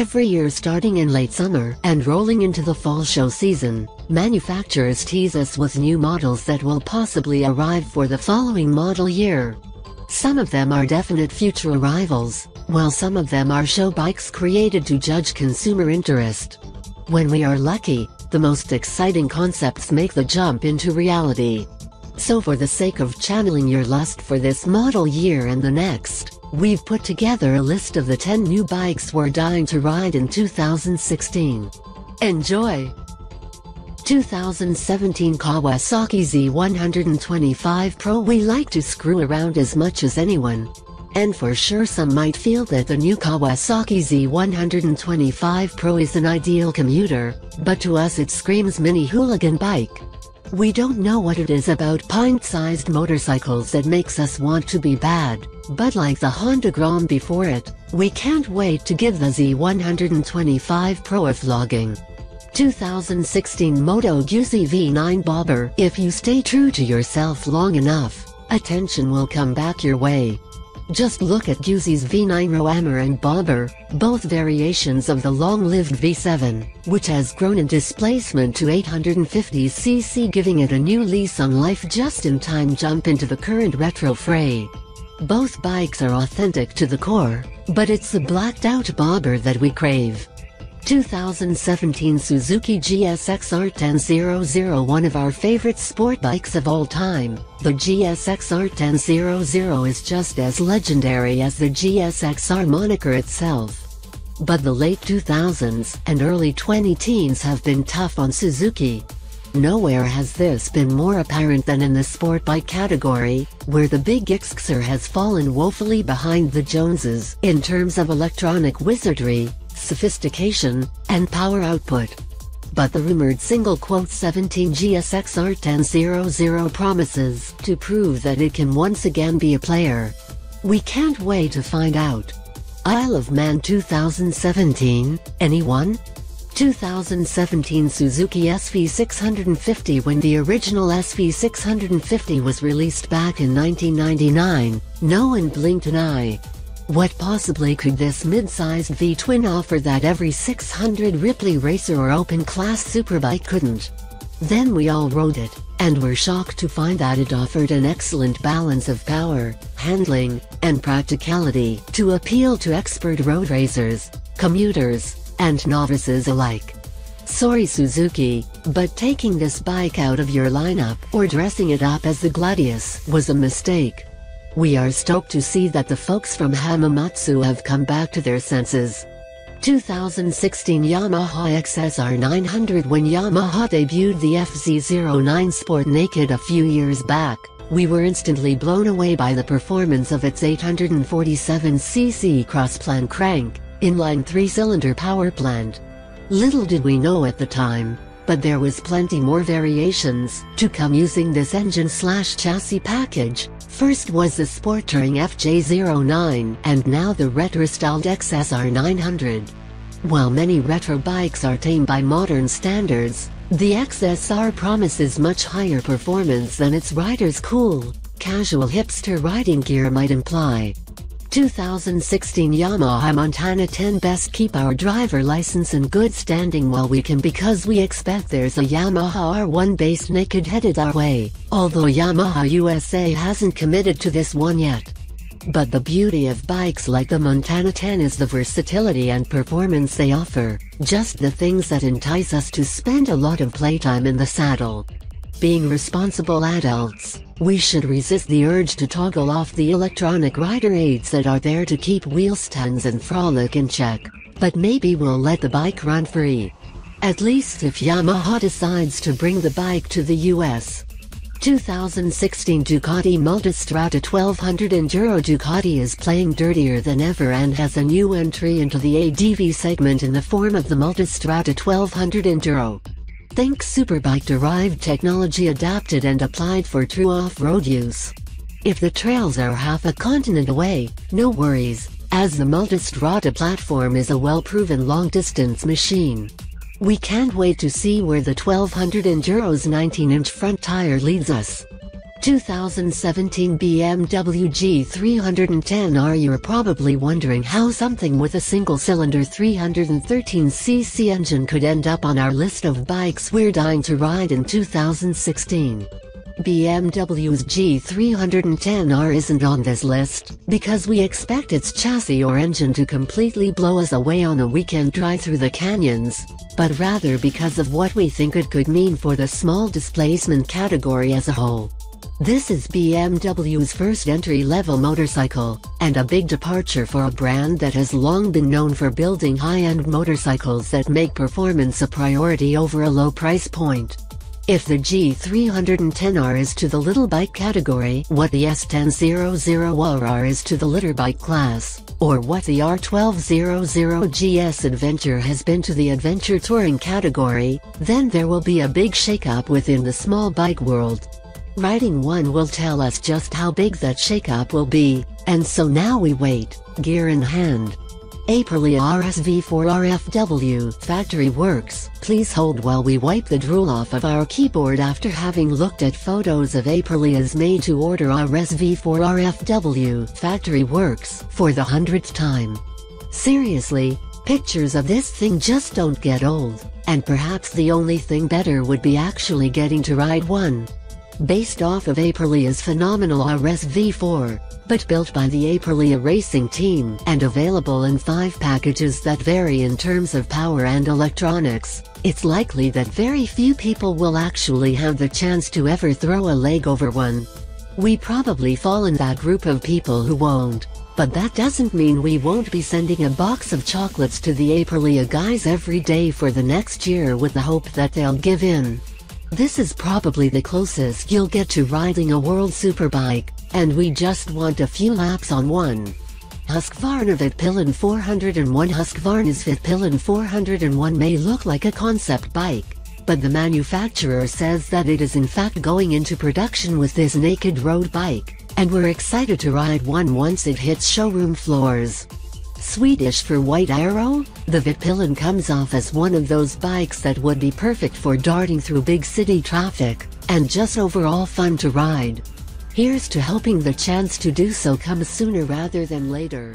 Every year starting in late summer and rolling into the fall show season, manufacturers tease us with new models that will possibly arrive for the following model year. Some of them are definite future arrivals, while some of them are show bikes created to judge consumer interest. When we are lucky, the most exciting concepts make the jump into reality. So for the sake of channeling your lust for this model year and the next, we've put together a list of the 10 new bikes we're dying to ride in 2016. Enjoy! 2017 Kawasaki Z125 Pro. We like to screw around as much as anyone. And for sure some might feel that the new Kawasaki Z125 Pro is an ideal commuter, but to us it screams mini hooligan bike. We don't know what it is about pint-sized motorcycles that makes us want to be bad, but like the Honda Grom before it, we can't wait to give the Z125 Pro a flogging. 2016 Moto Guzzi V9 Bobber. If you stay true to yourself long enough, attention will come back your way. Just look at Guzzi's V9 Roamer and Bobber, both variations of the long-lived V7, which has grown in displacement to 850cc, giving it a new lease on life. Just in time jump into the current retro fray. Both bikes are authentic to the core, but it's the blacked-out Bobber that we crave. 2017 Suzuki GSX-R 1000. One of our favorite sport bikes of all time, the GSX-R 1000 is just as legendary as the GSX-R moniker itself. But the late 2000s and early 2010s have been tough on Suzuki. Nowhere has this been more apparent than in the sport bike category, where the big Gixxer has fallen woefully behind the Joneses in terms of electronic wizardry, sophistication, and power output. But the rumored single-17 GSX-R 1000 promises to prove that it can once again be a player. We can't wait to find out. Isle of Man 2017, anyone? 2017 Suzuki SV650. When the original SV650 was released back in 1999, no one blinked an eye. What possibly could this mid-sized V-twin offer that every 600 Ripley Racer or Open Class Superbike couldn't? Then we all rode it, and were shocked to find that it offered an excellent balance of power, handling, and practicality to appeal to expert road racers, commuters, and novices alike. Sorry Suzuki, but taking this bike out of your lineup or dressing it up as the Gladius was a mistake. We are stoked to see that the folks from Hamamatsu have come back to their senses. 2016 Yamaha XSR 900. When Yamaha debuted the FZ09 Sport Naked a few years back, we were instantly blown away by the performance of its 847cc cross-plan crank, inline 3-cylinder power plant. Little did we know at the time, but there was plenty more variations to come using this engine/chassis package. First was the Sport Touring FJ09 and now the retro-styled XSR 900. While many retro bikes are tame by modern standards, the XSR promises much higher performance than its rider's cool, casual hipster riding gear might imply. 2016 Yamaha Montana 10. Best keep our driver license in good standing while we can, because we expect there's a Yamaha R1 based Naked headed our way, although Yamaha USA hasn't committed to this one yet. But the beauty of bikes like the Montana 10 is the versatility and performance they offer, just the things that entice us to spend a lot of playtime in the saddle. Being responsible adults, we should resist the urge to toggle off the electronic rider aids that are there to keep wheel stands and frolic in check, but maybe we'll let the bike run free. At least if Yamaha decides to bring the bike to the US. 2016 Ducati Multistrada 1200 Enduro. Ducati is playing dirtier than ever and has a new entry into the ADV segment in the form of the Multistrada 1200 Enduro. Think superbike-derived technology adapted and applied for true off-road use. If the trails are half a continent away, no worries, as the Multistrada platform is a well-proven long-distance machine. We can't wait to see where the 1200 Enduro's 19-inch front tire leads us. 2017 BMW G310R. You're probably wondering how something with a single-cylinder 313cc engine could end up on our list of bikes we're dying to ride in 2016. BMW's G310R isn't on this list, because we expect its chassis or engine to completely blow us away on a weekend drive through the canyons, but rather because of what we think it could mean for the small displacement category as a whole. This is BMW's first entry-level motorcycle, and a big departure for a brand that has long been known for building high-end motorcycles that make performance a priority over a low price point. If the G310R is to the little bike category what the S1000RR is to the litter bike class, or what the R1200GS Adventure has been to the adventure touring category, then there will be a big shakeup within the small bike world. Riding one will tell us just how big that shakeup will be, and so now we wait, gear in hand. Aprilia RS-V4 RFW Factory Works. Please hold while we wipe the drool off of our keyboard after having looked at photos of Aprilia's made-to-order RS-V4 RFW Factory Works for the 100th time. Seriously, pictures of this thing just don't get old, and perhaps the only thing better would be actually getting to ride one. Based off of Aprilia's phenomenal RS-V4, but built by the Aprilia racing team and available in 5 packages that vary in terms of power and electronics, it's likely that very few people will actually have the chance to ever throw a leg over one. We probably fall in that group of people who won't, but that doesn't mean we won't be sending a box of chocolates to the Aprilia guys every day for the next year with the hope that they'll give in. This is probably the closest you'll get to riding a world superbike, and we just want a few laps on one. Husqvarna Vitpillen 401. Husqvarna's Vitpillen 401 may look like a concept bike, but the manufacturer says that it is in fact going into production with this naked road bike, and we're excited to ride one once it hits showroom floors. Swedish for White Arrow, the Vitpillen comes off as one of those bikes that would be perfect for darting through big city traffic, and just overall fun to ride. Here's to hoping the chance to do so comes sooner rather than later.